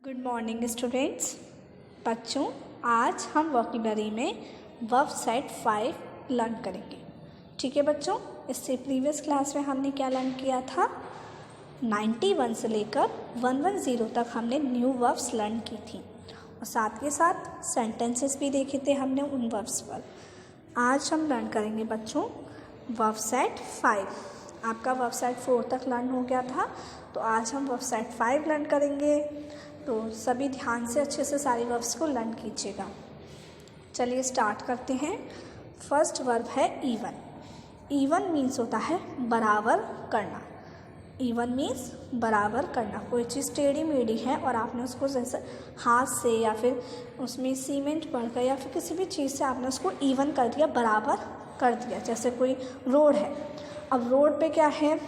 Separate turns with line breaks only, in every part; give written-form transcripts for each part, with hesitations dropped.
Good morning students. बच्चों, आज हम वोकैबुलरी में वर्ब सेट 5 लर्न करेंगे। ठीक है बच्चों, इससे प्रीवियस क्लास में हमने क्या लर्न किया था? 91 से लेकर 110 तक हमने न्यू वर्ब्स लर्न की थी और साथ के साथ सेंटेंसेस भी देखे थे हमने उन वर्ब्स पर। आज हम लर्न करेंगे बच्चों वर्ब सेट 5। आपका वर्ब सेट 4 तक लर्न हो गया था, तो आज हम वर्ब सेट 5 लर्न करेंगे। तो सभी ध्यान से अच्छे से सारी वर्ब्स को लर्न कीजिएगा। चलिए स्टार्ट करते हैं। फर्स्ट वर्ब है इवन। इवन मीन्स होता है बराबर करना। इवन मीन्स बराबर करना। कोई चीज़ टेढ़ी मेढ़ी है और आपने उसको जैसे हाथ से या फिर उसमें सीमेंट भरकर या फिर किसी भी चीज़ से आपने उसको इवन कर दिया, बराबर कर दिया। जैसे कोई रोड है, अब रोड पे क्या है,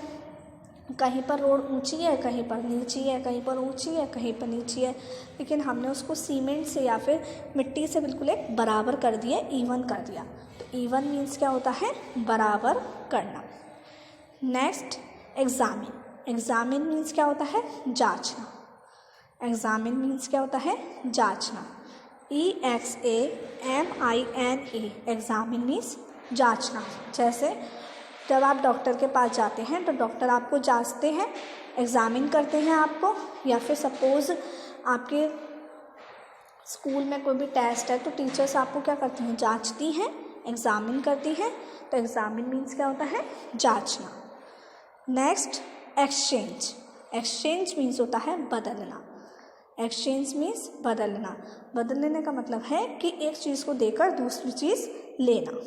कहीं पर रोड ऊंची है, कहीं पर नीची है, कहीं पर ऊंची है, कहीं पर नीची है, लेकिन हमने उसको सीमेंट से या फिर मिट्टी से बिल्कुल एक बराबर कर दिया, इवन कर दिया। तो इवन मीन्स क्या होता है? बराबर करना। Next examine. एग्जामिन मीन्स क्या होता है? जांचना। एग्जामिन मीन्स क्या होता है? जांचना। EXAMINE। एग्जामिन मीन्स जांचना। जैसे जब आप डॉक्टर के पास जाते हैं तो डॉक्टर आपको जांचते हैं, एग्ज़ामिन करते हैं आपको, या फिर सपोज़ आपके स्कूल में कोई भी टेस्ट है तो टीचर्स आपको क्या करती हैं? जांचती हैं, एग्ज़ामिन करती हैं। तो एग्ज़ामिन मीन्स क्या होता है? जांचना। Next exchange. एक्सचेंज मीन्स होता है बदलना। एक्सचेंज मीन्स बदलना। बदलने का मतलब है कि एक चीज़ को देकर दूसरी चीज़ लेना।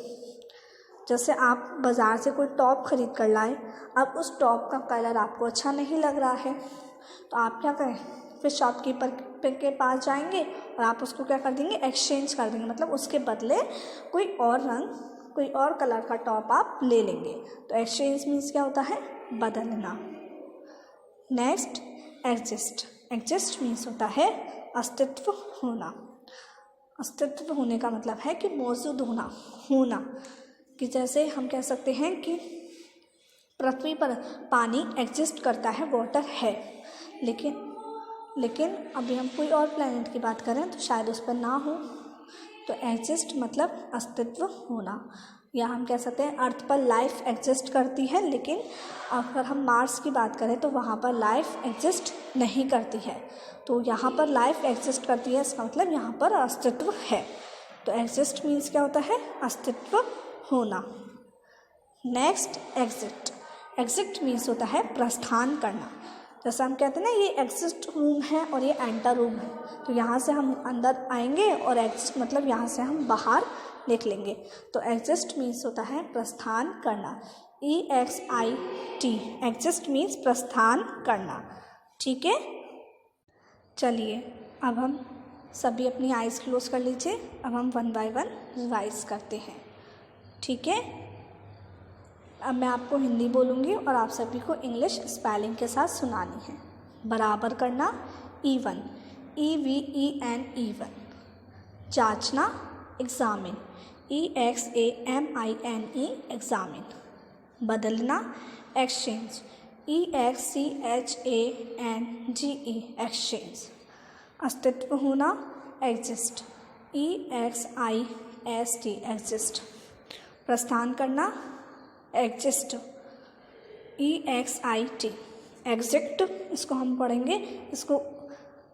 जैसे आप बाज़ार से कोई टॉप खरीद कर लाए, अब उस टॉप का कलर आपको अच्छा नहीं लग रहा है, तो आप क्या करें? फिर शॉपकीपर के पास जाएंगे और आप उसको क्या कर देंगे? एक्सचेंज कर देंगे। मतलब उसके बदले कोई और रंग, कोई और कलर का टॉप आप ले लेंगे। तो एक्सचेंज मीन्स क्या होता है? बदलना। Next exist. एग्जिस्ट मीन्स होता है अस्तित्व होना। अस्तित्व होने का मतलब है कि मौजूद होना, होना। कि जैसे हम कह सकते हैं कि पृथ्वी पर पानी एग्जिस्ट करता है, वाटर है, लेकिन अभी हम कोई और प्लैनेट की बात करें तो शायद उस पर ना हो। तो एग्जिस्ट मतलब अस्तित्व होना। या हम कह सकते हैं अर्थ पर लाइफ एग्जिस्ट करती है, लेकिन अगर हम मार्स की बात करें तो वहाँ पर लाइफ एग्जिस्ट नहीं करती है। तो यहाँ पर लाइफ एग्जिस्ट करती है, इसका मतलब यहाँ पर अस्तित्व है। तो एग्जिस्ट मीन्स क्या होता है? अस्तित्व होना। Next exit. एग्जिट मीन्स होता है प्रस्थान करना। जैसे हम कहते हैं ना, ये एग्जिट रूम है और ये एंटर रूम है, तो यहाँ से हम अंदर आएंगे और एग्जिट मतलब यहाँ से हम बाहर निकलेंगे। तो एग्जिट मीन्स होता है प्रस्थान करना। EXIT। एग्जिट मीन्स प्रस्थान करना। ठीक है, चलिए अब हम सभी अपनी आइज़ क्लोज कर लीजिए। अब हम 1 बाय 1 रिवाइज करते हैं। ठीक है, अब मैं आपको हिंदी बोलूँगी और आप सभी को इंग्लिश स्पेलिंग के साथ सुनानी है। बराबर करना, इवन, EVEN, इवन। जांचना, एग्जामिन, EXAMINE, एग्जामिन। बदलना, एक्सचेंज, EXCHANGE, एक्सचेंज। अस्तित्व होना, एग्जिस्ट, EXIST, एग्जिस्ट। प्रस्थान करना, एग्जिस्ट, EXIT, एग्जिट। इसको हम पढ़ेंगे, इसको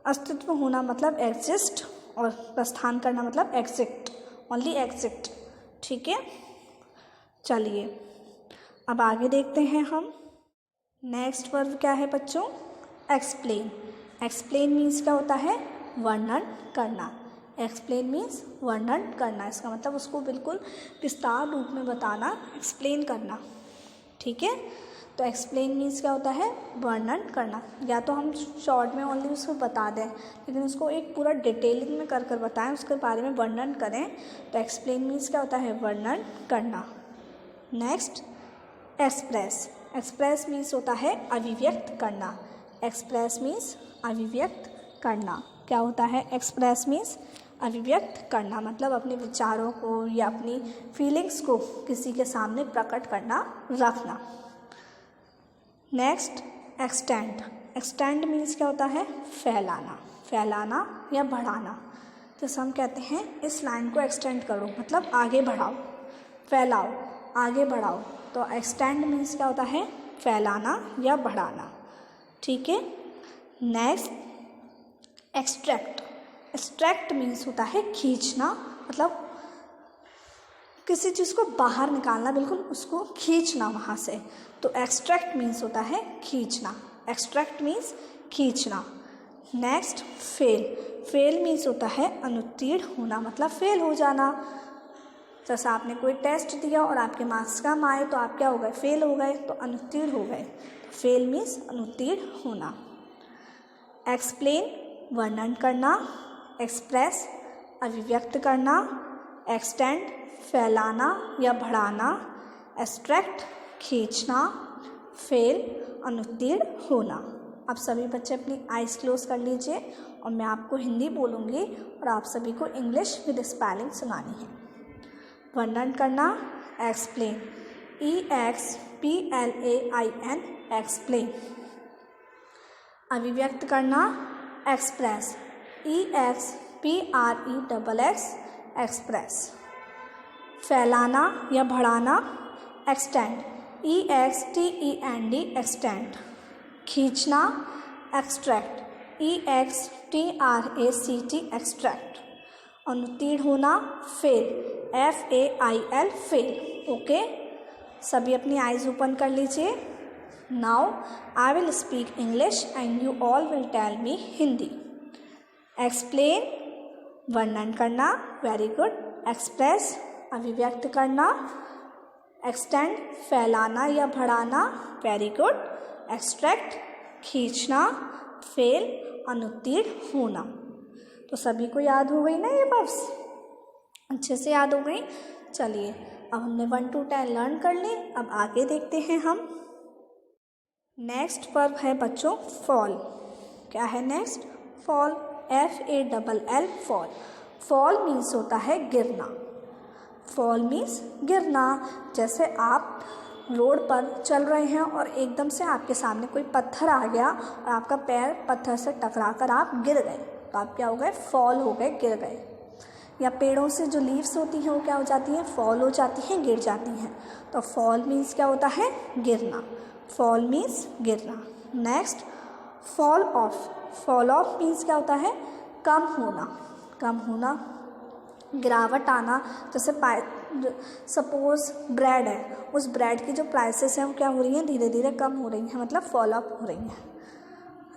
अस्तित्व होना मतलब एग्जिस्ट और प्रस्थान करना मतलब एग्जिट, ओनली एग्जिट। ठीक है, चलिए अब आगे देखते हैं हम। नेक्स्ट वर्ब क्या है बच्चों? एक्सप्लेन। एक्सप्लेन मीन्स क्या होता है? वर्णन करना। एक्सप्लेन मीन्स वर्णन करना। इसका मतलब उसको बिल्कुल विस्तार रूप में बताना, एक्सप्लेन करना। ठीक है, तो एक्सप्लेन मीन्स क्या होता है? वर्णन करना। या तो हम शॉर्ट में ओनली उसको बता दें, लेकिन उसको एक पूरा डिटेलिंग में कर कर बताएं, उसके बारे में वर्णन करें। तो एक्सप्लेन मीन्स क्या होता है? वर्णन करना। Next express. एक्सप्रेस मीन्स होता है अभिव्यक्त करना। एक्सप्रेस मीन्स अभिव्यक्त करना। क्या होता है? एक्सप्रेस मीन्स अभिव्यक्त करना, मतलब अपने विचारों को या अपनी फीलिंग्स को किसी के सामने प्रकट करना, रखना। Next extend. एक्सटेंड मीन्स क्या होता है? फैलाना। फैलाना या बढ़ाना। तो हम कहते हैं इस लाइन को एक्सटेंड करो, मतलब आगे बढ़ाओ, फैलाओ, आगे बढ़ाओ। तो एक्सटेंड मीन्स क्या होता है? फैलाना या बढ़ाना। ठीक है। Next extract. एक्सट्रैक्ट मीन्स होता है खींचना, मतलब किसी चीज़ को बाहर निकालना, बिल्कुल उसको खींचना वहाँ से। तो एक्सट्रैक्ट मीन्स होता है खींचना। एक्सट्रैक्ट मीन्स खींचना। Next fail. फेल मीन्स होता है अनुत्तीर्ण होना, मतलब फेल हो जाना। जैसे आपने कोई टेस्ट दिया और आपके मार्क्स कम आए तो आप क्या हो गए? फेल हो गए, तो अनुत्तीर्ण हो गए। फेल मीन्स अनुत्तीर्ण होना। एक्सप्लेन वर्णन करना, एक्सप्रेस अभिव्यक्त करना, एक्सटेंड फैलाना या बढ़ाना, एक्सट्रैक्ट खींचना, फेल अनुत्तीर्ण होना। अब सभी बच्चे अपनी आइज़ क्लोज कर लीजिए और मैं आपको हिंदी बोलूँगी और आप सभी को इंग्लिश विद स्पेलिंग सुनानी है। वर्णन करना एक्सप्लेन, EXPLAIN एक्सप्लेन। अभिव्यक्त करना एक्सप्रेस, EXPRESS एक्सप्रेस। फैलाना या बढ़ाना एक्सटेंड, EXTEND एक्सटेंड। खींचना एक्सट्रैक्ट, EXTRACT एक्सट्रैक्ट। अनुत्तीर्ण होना फेल, FAIL फेल। ओके, सभी अपनी आइज़ ओपन कर लीजिए। Now I will speak English and you all will tell me Hindi. Explain वर्णन करना, वेरी गुड। एक्सप्रेस अभिव्यक्त करना, एक्सटेंड फैलाना या बढ़ाना, वेरी गुड। एक्सट्रैक्ट खींचना, फेल अनुत्तीर्ण होना। तो सभी को याद हो गई ना ये वर्ब्स? अच्छे से याद हो गई। चलिए अब हमने 1 to 10 लर्न कर ली। अब आगे देखते हैं हम। नेक्स्ट वर्ब है बच्चों फॉल। क्या है next? Fall, FALL fall. Fall means होता है गिरना। फॉल मीन्स गिरना। जैसे आप रोड पर चल रहे हैं और एकदम से आपके सामने कोई पत्थर आ गया और आपका पैर पत्थर से टकराकर आप गिर गए, तो आप क्या हो गए? फॉल हो गए, गिर गए। या पेड़ों से जो लीव्स होती हैं वो क्या हो जाती हैं? फॉल हो जाती हैं, गिर जाती हैं। तो फॉल मीन्स क्या होता है? गिरना। फॉल मीन्स गिरना। Next fall of. Fall of means क्या होता है? कम होना। कम होना, गिरावट आना। जैसे सपोज ब्रेड है, उस ब्रेड की जो प्राइसेस हैं वो क्या हो रही हैं? धीरे धीरे कम हो रही हैं, मतलब फॉल ऑफ हो रही हैं।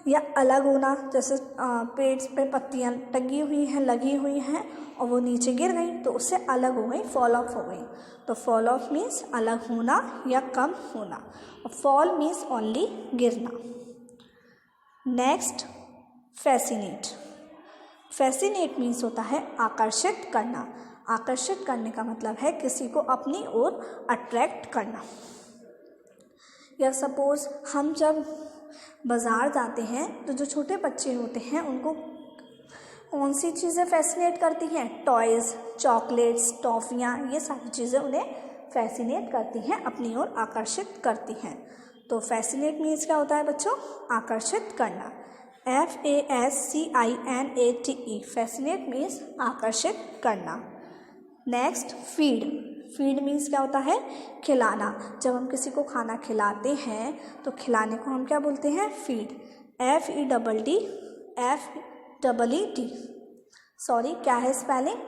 या अलग होना, जैसे पेड़ पे पत्तियां टंगी हुई हैं, लगी हुई हैं और वो नीचे गिर गई तो उससे अलग हो गई, फॉल ऑफ हो गई। तो फॉल ऑफ मीन्स अलग होना या कम होना, और फॉल मीन्स ओनली गिरना। Next fascinate. फैसिनेट मीन्स होता है आकर्षित करना। आकर्षित करने का मतलब है किसी को अपनी ओर अट्रैक्ट करना। या सपोज हम जब बाज़ार जाते हैं तो जो छोटे बच्चे होते हैं उनको कौन सी चीज़ें फैसिनेट करती हैं? टॉयज़, चॉकलेट्स, टॉफ़ियाँ, ये सारी चीज़ें उन्हें फैसिनेट करती हैं, अपनी ओर आकर्षित करती हैं। तो फैसिनेट मीन्स क्या होता है बच्चों? आकर्षित करना। FASCINATE फैसिनेट मीन्स आकर्षित करना। Next feed. फीड मीन्स क्या होता है? खिलाना। जब हम किसी को खाना खिलाते हैं तो खिलाने को हम क्या बोलते हैं? फीड। FEED। सॉरी, क्या है स्पेलिंग?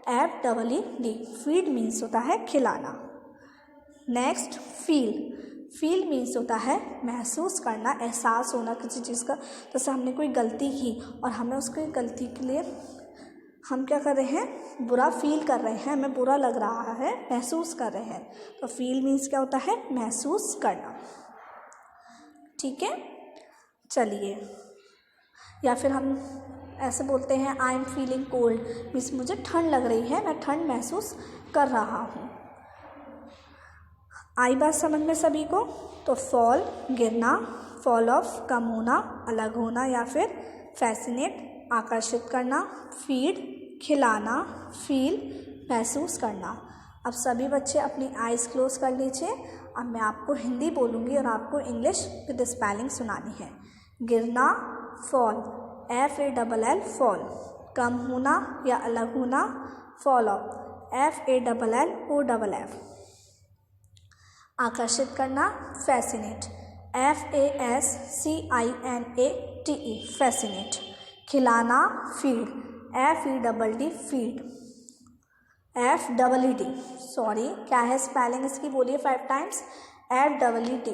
FEED। फीड मीन्स होता है खिलाना। Next feel. फील मीन्स होता है महसूस करना, एहसास होना किसी चीज़ का। जैसे हमने कोई गलती की और हमें उसकी गलती के लिए हम क्या कर रहे हैं? बुरा फील कर रहे हैं, हमें बुरा लग रहा है, महसूस कर रहे हैं। तो फील मीन्स क्या होता है? महसूस करना। ठीक है, चलिए। या फिर हम ऐसे बोलते हैं I am feeling cold, means मुझे ठंड लग रही है, मैं ठंड महसूस कर रहा हूँ। आई बात समझ में सभी को? तो फॉल गिरना, फॉल ऑफ कम होना, अलग होना, या फिर फैसिनेट आकर्षित करना, फीड खिलाना, फील महसूस करना। अब सभी बच्चे अपनी आइज़ क्लोज कर लीजिए। अब मैं आपको हिंदी बोलूँगी और आपको इंग्लिश विद स्पेलिंग सुनानी है। गिरना फॉल, FALL फॉल, कम होना या अलग होना, फॉल ऑफ, FALLOFF, आकर्षित करना, फैसिनेट, FASCINATE, फैसिनेट, खिलाना, feed, FEDD, feed, FEED, sorry क्या है स्पेलिंग इसकी, बोलिए 5 टाइम्स, FEED,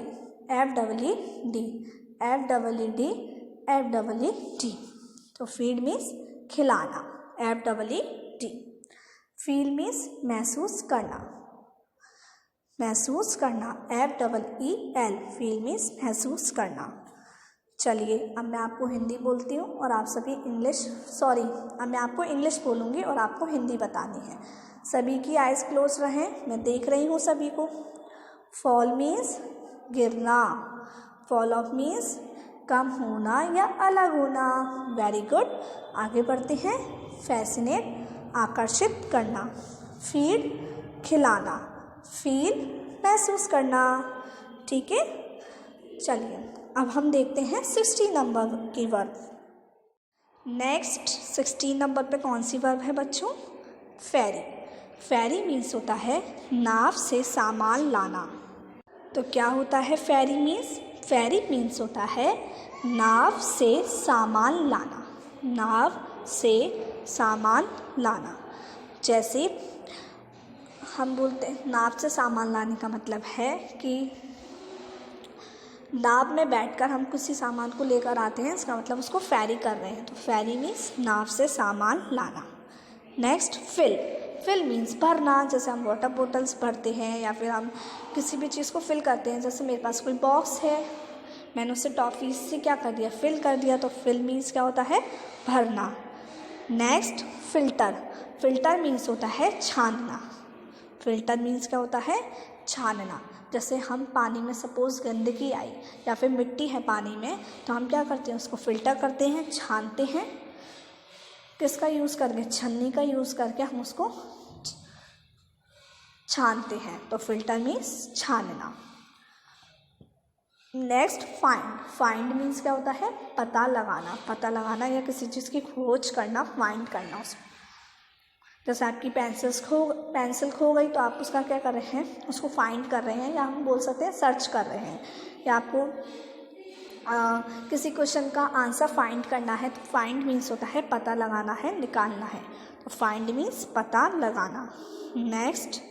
तो फीड मीन्स खिलाना, FEED, फील मीन्स महसूस करना, FEEL, फील मीन्स महसूस करना। चलिए अब मैं आपको हिंदी बोलती हूँ और आप सभी अब मैं आपको इंग्लिश बोलूँगी और आपको हिंदी बतानी है। सभी की आइज़ क्लोज रहें, मैं देख रही हूँ सभी को। फॉल मीन्स गिरना, फॉल ऑफ मीन्स कम होना या अलग होना। वेरी गुड, आगे बढ़ते हैं। फैसिनेट, आकर्षित करना, फीड, खिलाना, फील, महसूस करना। ठीक है, चलिए अब हम देखते हैं 16 नंबर की वर्ब। नेक्स्ट 16 नंबर पे कौन सी वर्ब है बच्चों? फेरी। फेरी मीन्स होता है नाव से सामान लाना। तो क्या होता है फेरी मीन्स? फेरी मीन्स होता है नाव से सामान लाना, नाव से सामान लाना। जैसे हम बोलते हैं नाव से सामान लाने का मतलब है कि नाव में बैठकर हम किसी सामान को लेकर आते हैं, इसका मतलब उसको फेरी कर रहे हैं। तो फेरी मीन्स नाव से सामान लाना। Next fill. फिल मीन्स भरना, जैसे हम वाटर बोटल्स भरते हैं या फिर हम किसी भी चीज़ को फिल करते हैं। जैसे मेरे पास कोई बॉक्स है, मैंने उसे टॉफ़ी से क्या कर दिया, फिल कर दिया। तो फिल मीन्स क्या होता है? भरना। Next filter. फिल्टर मीन्स होता है छानना। फिल्टर मीन्स क्या होता है? छानना। जैसे हम पानी में सपोज़ गंदगी आई या फिर मिट्टी है पानी में, तो हम क्या करते हैं, उसको फ़िल्टर करते हैं, छानते हैं। किसका यूज़ करके? छन्नी का यूज़ करके हम उसको छानते हैं। तो फिल्टर मीन्स छानना। Next find. फाइंड मीन्स क्या होता है? पता लगाना। पता लगाना या किसी चीज़ की खोज करना, फाइंड करना उसको। जैसे आपकी पेंसिल खो गई तो आप उसका क्या कर रहे हैं, उसको फाइंड कर रहे हैं, या हम बोल सकते हैं सर्च कर रहे हैं। या आपको किसी क्वेश्चन का आंसर फाइंड करना है, तो फाइंड मीन्स होता है पता लगाना है, निकालना है। तो फाइंड मीन्स पता लगाना। Next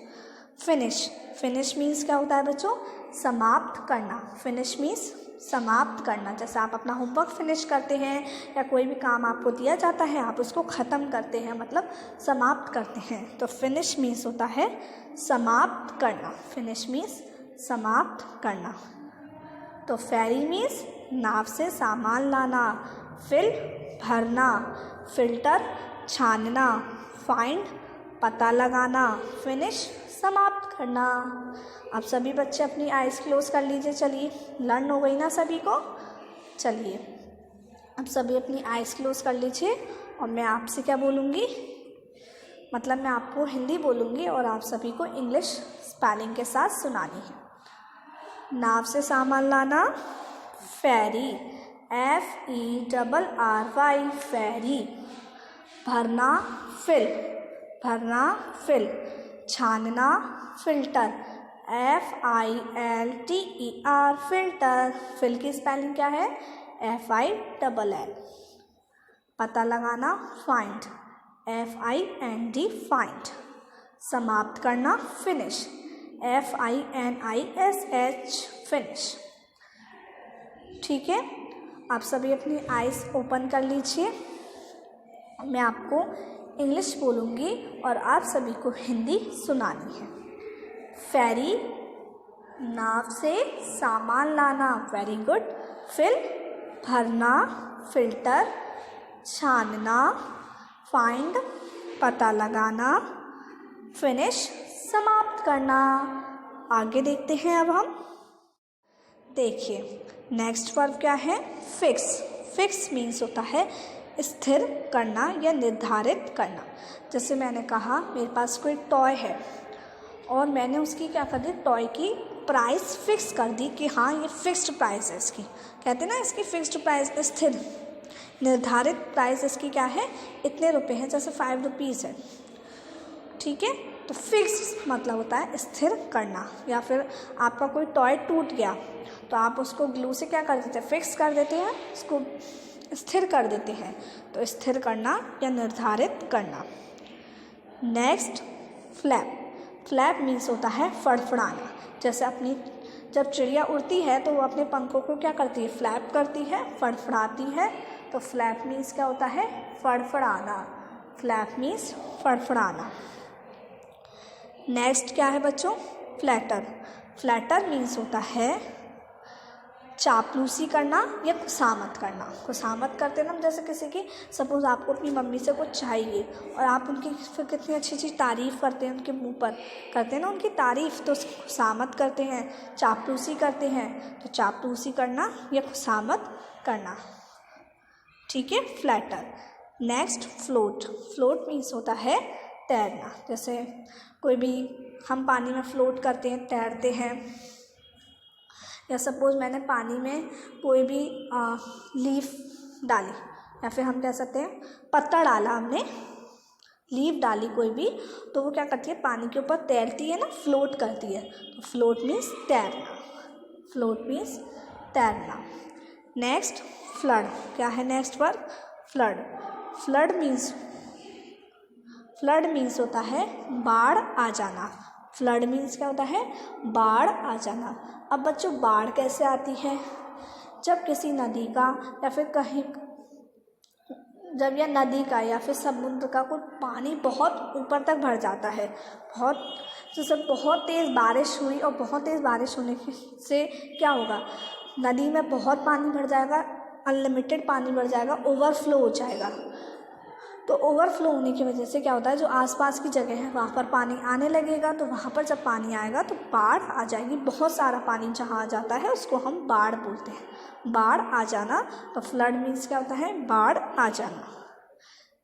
finish. फिनिश मीन्स क्या होता है बच्चों? समाप्त करना। फिनिश मीन्स समाप्त करना। जैसे आप अपना होमवर्क फिनिश करते हैं या कोई भी काम आपको दिया जाता है, आप उसको ख़त्म करते हैं, मतलब समाप्त करते हैं। तो फिनिश मीन्स होता है समाप्त करना। फिनिश मीन्स समाप्त करना। तो फेरी मीन्स नाव से सामान लाना, फिल भरना, फिल्टर छानना, फाइंड पता लगाना, फिनिश समाप्त करना। अब सभी बच्चे अपनी आइज़ क्लोज कर लीजिए। चलिए, लर्न हो गई ना सभी को? चलिए अब सभी अपनी आइज़ क्लोज कर लीजिए और मैं आपसे क्या बोलूँगी, मतलब मैं आपको हिंदी बोलूँगी और आप सभी को इंग्लिश स्पेलिंग के साथ सुनानी है। नाव से सामान लाना, फेरी, FERRY, फेरी। भरना, फिल, भरना, फिल। छानना, फिल्टर, FILTER, फिल्टर। फिल की स्पेलिंग क्या है? FILL। पता लगाना, फाइंड, FIND, फाइंड। समाप्त करना, फिनिश, FINISH, फिनिश। ठीक है, आप सभी अपनी आइज़ ओपन कर लीजिए। मैं आपको इंग्लिश बोलूँगी और आप सभी को हिंदी सुनानी है। फेरी, नाव से सामान लाना, वेरी गुड। फिल, भरना, फिल्टर छानना, फाइंड पता लगाना, फिनिश समाप्त करना। आगे देखते हैं अब हम। देखिए नेक्स्ट वर्ब क्या है? फिक्स। फिक्स मीन्स होता है स्थिर करना या निर्धारित करना। जैसे मैंने कहा मेरे पास कोई टॉय है और मैंने उसकी क्या कर दी, टॉय की प्राइस फिक्स कर दी कि हाँ ये फिक्स्ड प्राइस है इसकी। कहते हैं ना इसकी फिक्स्ड प्राइस, स्थिर, निर्धारित प्राइस इसकी क्या है, इतने रुपए हैं, जैसे 5 रुपीज़ है, ठीक है। तो फिक्स मतलब होता है स्थिर करना। या फिर आपका कोई टॉय टूट गया तो आप उसको ग्लू से क्या कर देते हैं, फिक्स कर देते हैं, उसको स्थिर कर देते हैं। तो स्थिर करना या निर्धारित करना। Next flap. फ्लैप मीन्स होता है फड़फड़ाना। जैसे अपनी जब चिड़िया उड़ती है तो वो अपने पंखों को क्या करती है, फ्लैप करती है, फड़फड़ाती है। तो फ्लैप मीन्स क्या होता है, फड़फड़ाना। फ्लैप मीन्स फड़फड़ाना। नेक्स्ट क्या है बच्चों, फ्लैटर। फ्लैटर मीन्स होता है चापलूसी करना या खुशामद करना। खुशामद करते हैं ना, जैसे किसी की, सपोज़ आपको अपनी मम्मी से कुछ चाहिए और आप उनकी फिर कितनी अच्छी अच्छी तारीफ़ करते हैं, उनके मुंह पर करते हैं ना उनकी तारीफ़, तो उसकी खुशामद करते हैं, चापलूसी करते हैं। तो चापलूसी करना या खुशामद करना, ठीक है, flatter. Next float. Float means होता है तैरना। जैसे कोई भी हम पानी में फ्लोट करते हैं, तैरते हैं। या सपोज़ मैंने पानी में कोई भी लीफ डाली, या फिर हम कह सकते हैं पत्ता डाला, हमने लीफ डाली कोई भी, तो वो क्या करती है, पानी के ऊपर तैरती है ना, फ्लोट करती है। तो फ्लोट मीन्स तैरना। फ्लोट मीन्स तैरना। Next flood. क्या है next word, flood. Flood means होता है बाढ़ आ जाना। फ्लड मीन्स क्या होता है, बाढ़ आ जाना। अब बच्चों बाढ़ कैसे आती है, जब किसी नदी का या फिर कहीं, जब यह नदी का या फिर समुद्र का कोई पानी बहुत ऊपर तक भर जाता है, जैसे बहुत तेज़ बारिश हुई और बहुत तेज़ बारिश होने से क्या होगा, नदी में बहुत पानी भर जाएगा, अनलिमिटेड पानी भर जाएगा, ओवरफ्लो हो जाएगा। तो ओवरफ्लो होने की वजह से क्या होता है, जो आसपास की जगह है वहाँ पर पानी आने लगेगा। तो वहाँ पर जब पानी आएगा तो बाढ़ आ जाएगी। बहुत सारा पानी जहाँ आ जाता है उसको हम बाढ़ बोलते हैं, बाढ़ आ जाना। तो फ्लड मीन्स क्या होता है, बाढ़ आ जाना।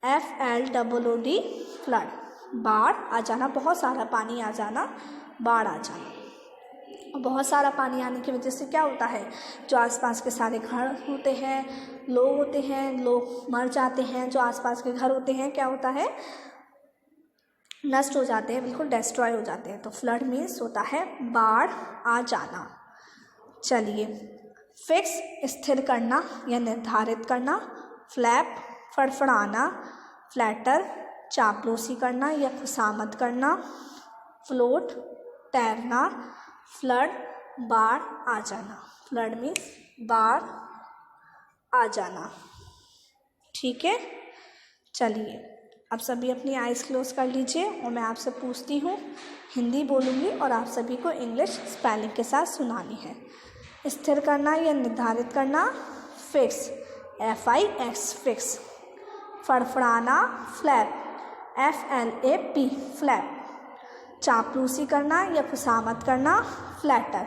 FLOOD फ्लड, बाढ़ आ जाना, बहुत सारा पानी आ जाना, बाढ़ आ जाना। बहुत सारा पानी आने की वजह से क्या होता है, जो आसपास के सारे घर होते हैं, लोग होते हैं, लोग मर जाते हैं। जो आसपास के घर होते हैं क्या होता है, नष्ट हो जाते हैं, बिल्कुल डिस्ट्रॉय हो जाते हैं। तो फ्लड मीन्स होता है बाढ़ आ जाना। चलिए, फिक्स स्थिर करना या निर्धारित करना, फ्लैप फड़फड़ाना, फ्लैटर चापलूसी करना या खुशामद करना, फ्लोट तैरना, फ्लड बाढ़ आ जाना। फ्लड मीन्स बाढ़ आ जाना, ठीक है। चलिए, अब सभी अपनी आइज़ क्लोज कर लीजिए और मैं आपसे पूछती हूँ, हिंदी बोलूँगी और आप सभी को इंग्लिश स्पेलिंग के साथ सुनानी है। स्थिर करना या निर्धारित करना, फिक्स FIX फिक्स। फड़फड़ाना, फ्लैप FLAP फ्लैप। चापलूसी करना या खुशामद करना, फ्लैटर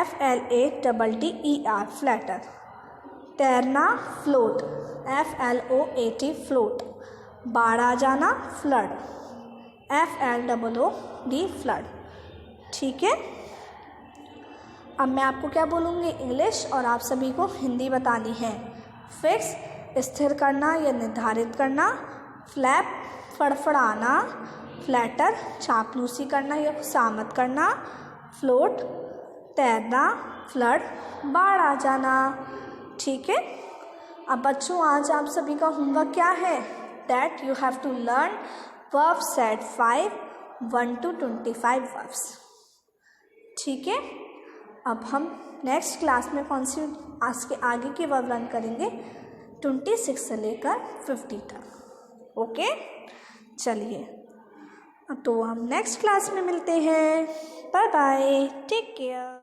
FLATTER फ्लैटर। तैरना, फ्लोट FLOAT फ्लोट। बाढ़ आ जाना, फ्लड FLOOD फ्लड, ठीक है। अब मैं आपको क्या बोलूँगी, इंग्लिश, और आप सभी को हिंदी बतानी है। फिक्स स्थिर करना या निर्धारित करना, फ्लैप फड़फड़ाना, फ्लैटर चापलूसी करना या खुशामद करना, फ्लोट तैरना, फ्लड बाढ़ आ जाना, ठीक है। अब बच्चों, आज आप सभी का होमवर्क क्या है, that you have to learn verb set 5 1 to 25 verbs, ठीक है। अब हम नेक्स्ट क्लास में कौन सी आज के आगे के वर्ब लर्न करेंगे, 26 से लेकर 50 तक, ओके। चलिए, तो हम नेक्स्ट क्लास में मिलते हैं। Bye bye, take care.